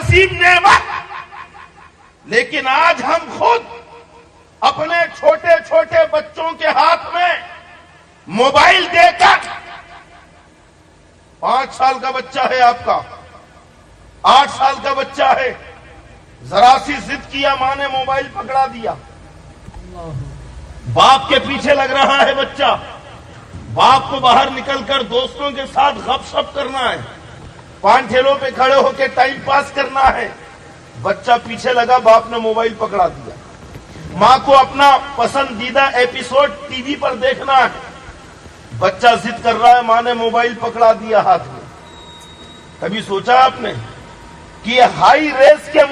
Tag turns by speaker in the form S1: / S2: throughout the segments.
S1: عظیم نعمت، لیکن آج ہم خود اپنے چھوٹے چھوٹے بچوں کے ہاتھ میں موبائل دے کر، 5 سال کا بچہ ہے آپ کا، 8 سال کا بچہ ہے، ذرا سی ضد کیا، ماں نے موبائل پکڑا دیا، باپ کے پیچھے لگ رہا ہے بچہ، باپ کو باہر نکل کر دوستوں کے ساتھ غپ شپ کرنا ہے، پان ٹھیلوں پہ کھڑے ہو کے ٹائم پاس کرنا ہے، بچہ پیچھے لگا، باپ نے موبائل پکڑا دیا، ماں کو اپنا پسندیدہ ایپیسوڈ ٹی وی پر دیکھنا ہے، بچہ ضد کر رہا ہے، ماں نے موبائل پکڑا دیا ہاتھ میں۔ کبھی سوچا آپ نے کہ یہ ہائی ریز کے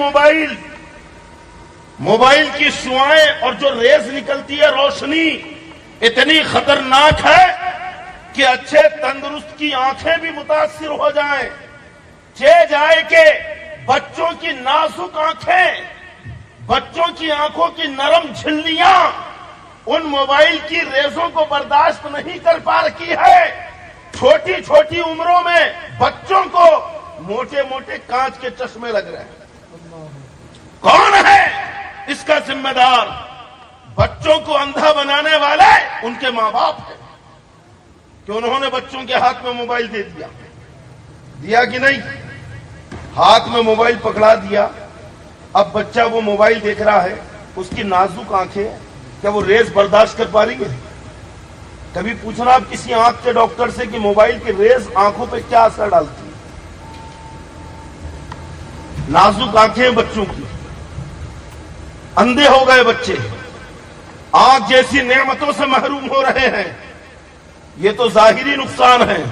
S1: موبائل کی شعاعیں اور جو ریز نکلتی ہے روشنی اتنی خطرناک ہے کہ اچھے تندرست کی آنکھیں بھی متاثر ہو جائیں، جائے کہ بچوں کی نازک آنکھیں، بچوں کی آنکھوں کی نرم جھلیاں ان موبائل کی ریزوں کو برداشت نہیں کر پا رہی ہے۔ چھوٹی چھوٹی عمروں میں بچوں کو موٹے موٹے کانچ کے چشمے لگ رہے ہیں۔ کون ہے اس کا ذمہ دار؟ بچوں کو اندھا بنانے والے ان کے ماں باپ ہیں کہ انہوں نے بچوں کے ہاتھ میں موبائل دے دیا کہ نہیں؟ ہاتھ میں موبائل پکڑا دیا، اب بچہ وہ موبائل دیکھ رہا ہے، اس کی نازک آنکھیں کیا وہ ریز برداشت کر پا رہی ہے؟ کبھی پوچھنا آپ کسی آنکھ کے ڈاکٹر سے کہ موبائل کی ریز آنکھوں پہ کیا اثر ڈالتی ہے؟ نازک آنکھیں بچوں کی، اندھے ہو گئے بچے، آنکھ جیسی نعمتوں سے محروم ہو رہے ہیں۔ یہ تو ظاہری نقصان ہے۔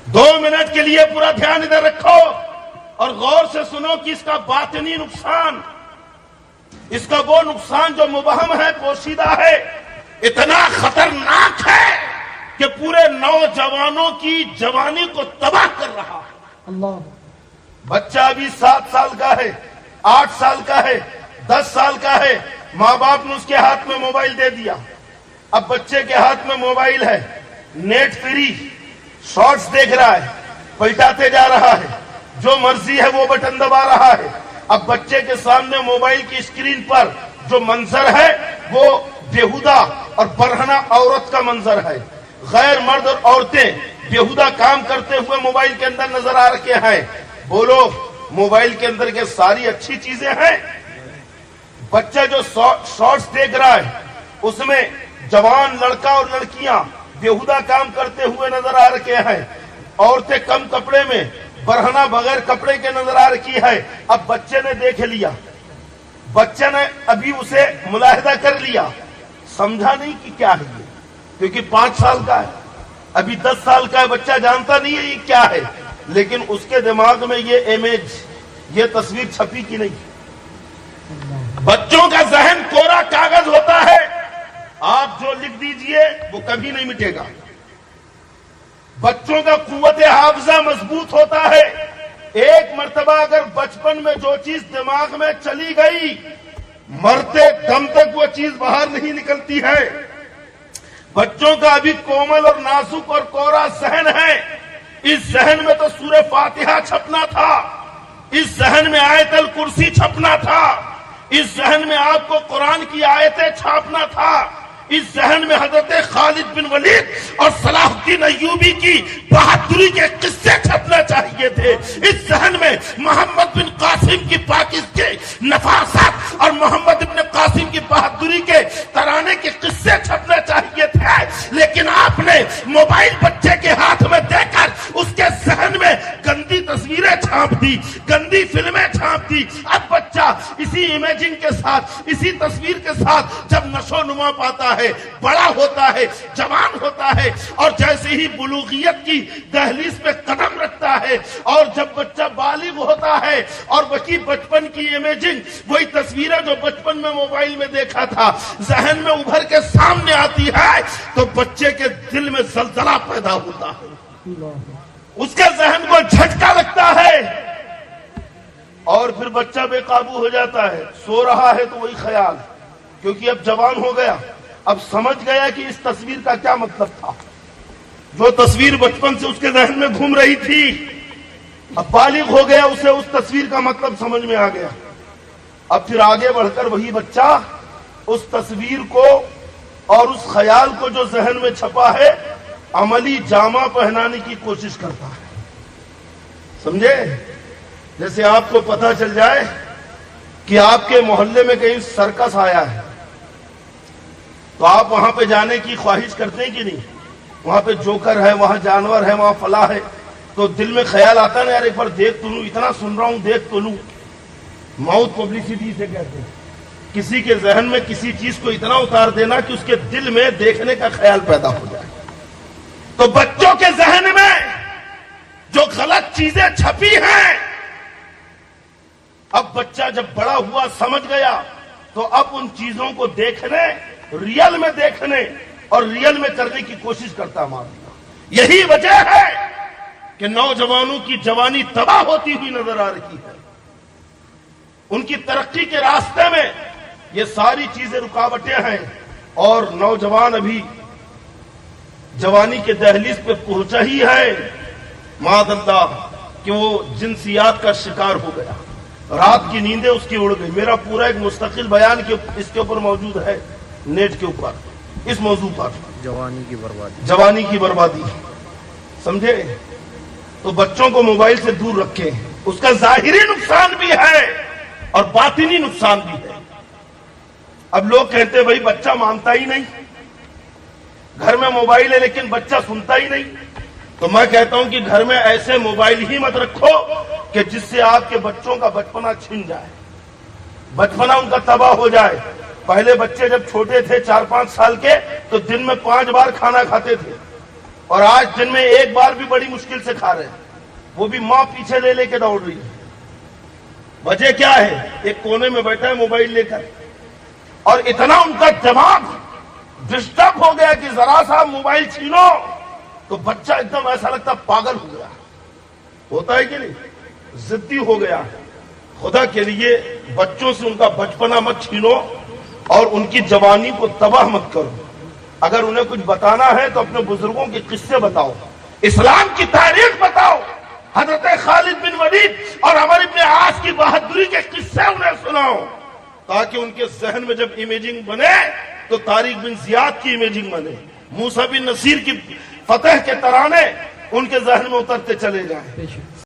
S1: 2 منٹ کے لیے پورا دھیان ادھر رکھو اور غور سے سنو کہ اس کا باطنی نقصان، اس کا وہ نقصان جو مبہم ہے، پوشیدہ ہے، اتنا خطرناک ہے کہ پورے نوجوانوں کی جوانی کو تباہ کر رہا ہے۔
S2: اللہ،
S1: بچہ ابھی 7 سال کا ہے، 8 سال کا ہے، 10 سال کا ہے، ماں باپ نے اس کے ہاتھ میں موبائل دے دیا۔ اب بچے کے ہاتھ میں موبائل ہے، نیٹ فری، شارٹس دیکھ رہا ہے، پلٹاتے جا رہا ہے، جو مرضی ہے وہ بٹن دبا رہا ہے۔ اب بچے کے سامنے موبائل کی اسکرین پر جو منظر ہے وہ بےہودہ اور برہنہ عورت کا منظر ہے۔ غیر مرد اور عورتیں بےہودہ کام کرتے ہوئے موبائل کے اندر نظر آ رہے ہیں۔ بولو، موبائل کے اندر کے ساری اچھی چیزیں ہیں؟ بچہ جو شارٹس دیکھ رہا ہے اس میں جوان لڑکا اور لڑکیاں بےہودہ کام کرتے ہوئے نظر آ رہے ہیں، عورتیں کم کپڑے میں برہنہ بغیر کپڑے کے نظر آ رہی ہے۔ اب بچے نے دیکھ لیا، بچے نے ابھی اسے ملاحظہ کر لیا، سمجھا نہیں کہ کیا ہے یہ، کیونکہ 5 سال کا ہے، ابھی 10 سال کا ہے، بچہ جانتا نہیں ہے یہ کیا ہے، لیکن اس کے دماغ میں یہ امیج، یہ تصویر چھپی کی نہیں۔ بچوں کا ذہن کوڑا کاغذ ہوتا ہے، آپ جو لکھ دیجئے وہ کبھی نہیں مٹے گا۔ بچوں کا قوت حافظہ مضبوط ہوتا ہے، ایک مرتبہ اگر بچپن میں جو چیز دماغ میں چلی گئی، مرتے دم تک وہ چیز باہر نہیں نکلتی ہے۔ بچوں کا ابھی کومل اور نازک اور کوڑا ذہن ہے، اس ذہن میں تو سورہ فاتحہ چھپنا تھا، اس ذہن میں آیت الکرسی چھپنا تھا، اس ذہن میں آپ کو قرآن کی آیتیں چھاپنا تھا، اس ذہن میں حضرت خالد بن ولید اور صلاح الدین ایوبی کی بہادری کے قصے چھپنا چاہیے تھے، اس ذہن میں محمد بن قاسم کی پاکستان کے نفاست اور محمد بن قاسم کی بہادری کے ترانے کے قصے چھپنا چاہیے تھے، لیکن آپ نے موبائل بچے کے ہاتھ میں دے کر اس کے ذہن میں گندی تصویریں چھاپ دی، گندی فلمیں چھاپ دی۔ اب بچہ اسی امیجنگ کے ساتھ، اسی تصویر کے ساتھ جب نشو نما پاتا ہے، بڑا ہوتا ہے، جوان ہوتا ہے، اور جیسے ہی بلوغیت کی دہلیز پہ قدم رکھتا ہے، اور جب بچہ بالغ ہوتا ہے اور وہی بچپن کی امیجنگ، وہی تصویریں جو بچپن میں موبائل میں دیکھا تھا ذہن میں ابھر کے سامنے آتی ہے، تو بچے کے دل میں زلزلہ پیدا ہوتا ہے، اس کے ذہن کو جھٹکا لگتا ہے، اور پھر بچہ بے قابو ہو جاتا ہے۔ سو رہا ہے تو وہی خیال، کیونکہ اب جوان ہو گیا، اب سمجھ گیا کہ اس تصویر کا کیا مطلب تھا، جو تصویر بچپن سے اس کے ذہن میں گھوم رہی تھی اب بالغ ہو گیا, اسے اس تصویر کا مطلب سمجھ میں آ گیا. اب پھر آگے بڑھ کر وہی بچہ اس تصویر کو اور اس خیال کو جو ذہن میں چھپا ہے عملی جامہ پہنانے کی کوشش کرتا ہے. سمجھے؟ جیسے آپ کو پتا چل جائے کہ آپ کے محلے میں کہیں سرکس آیا ہے تو آپ وہاں پہ جانے کی خواہش کرتے ہیں کہ نہیں؟ وہاں پہ جوکر ہے, وہاں جانور ہے, وہاں فلاں ہے, تو دل میں خیال آتا نا, یار ایک بار دیکھ تو لوں, اتنا سن رہا ہوں دیکھ تو لوں. ماؤتھ پبلسٹی سے کہتے ہیں کسی کے ذہن میں کسی چیز کو اتنا اتار دینا کہ اس کے دل میں دیکھنے کا خیال پیدا ہو جائے. تو بچوں کے ذہن میں جو غلط چیزیں چھپی ہیں, اب بچہ جب بڑا ہوا سمجھ گیا تو اب ان چیزوں کو دیکھنے, ریئل میں دیکھنے اور ریئل میں کرنے کی کوشش کرتا مارنا. یہی وجہ ہے کہ نوجوانوں کی جوانی تباہ ہوتی ہوئی نظر آ رہی ہے. ان کی ترقی کے راستے میں یہ ساری چیزیں رکاوٹیں ہیں, اور نوجوان ابھی جوانی کے دہلیز پہ پہنچا ہی ہے معاذ اللہ کہ وہ جنسیات کا شکار ہو گیا. رات کی نیندیں اس کی اڑ گئی. میرا پورا ایک مستقل بیان اس کے اوپر موجود ہے نیٹ کے اوپر, اس موضوع پر, جوانی کی بربادی. سمجھے؟ تو بچوں کو موبائل سے دور رکھیں. اس کا ظاہری نقصان بھی ہے اور باطنی نقصان بھی ہے. اب لوگ کہتے ہیں بھائی بچہ مانتا ہی نہیں, گھر میں موبائل ہے لیکن بچہ سنتا ہی نہیں. تو میں کہتا ہوں کہ گھر میں ایسے موبائل ہی مت رکھو کہ جس سے آپ کے بچوں کا بچپنا چھن جائے, بچپنا ان کا تباہ ہو جائے. پہلے بچے جب چھوٹے تھے 4-5 سال کے تو دن میں 5 بار کھانا کھاتے تھے, اور آج دن میں 1 بار بھی بڑی مشکل سے کھا رہے ہیں, وہ بھی ماں پیچھے لے لے کے دوڑ رہی ہے. وجہ کیا ہے؟ ایک کونے میں بیٹھا ہے موبائل لے کر, اور اتنا ان کا دماغ ڈسٹرب ہو گیا کہ ذرا سا موبائل چھینو تو بچہ ایک دم ایسا لگتا پاگل ہو گیا. ہوتا ہے کہ نہیں؟ ضدی ہو گیا. خدا کے لیے بچوں سے ان کا بچپنا مت چھینو اور ان کی جوانی کو تباہ مت کرو. اگر انہیں کچھ بتانا ہے تو اپنے بزرگوں کے قصے بتاؤ, اسلام کی تاریخ بتاؤ, حضرت خالد بن ولید اور عمر بن عاص کی بہادری کے قصے انہیں سناؤ, تاکہ ان کے ذہن میں جب امیجنگ بنے تو طارق بن زیاد کی امیجنگ بنے, موسیٰ بن نصیر کی فتح کے ترانے ان کے ذہن میں اترتے چلے جائیں.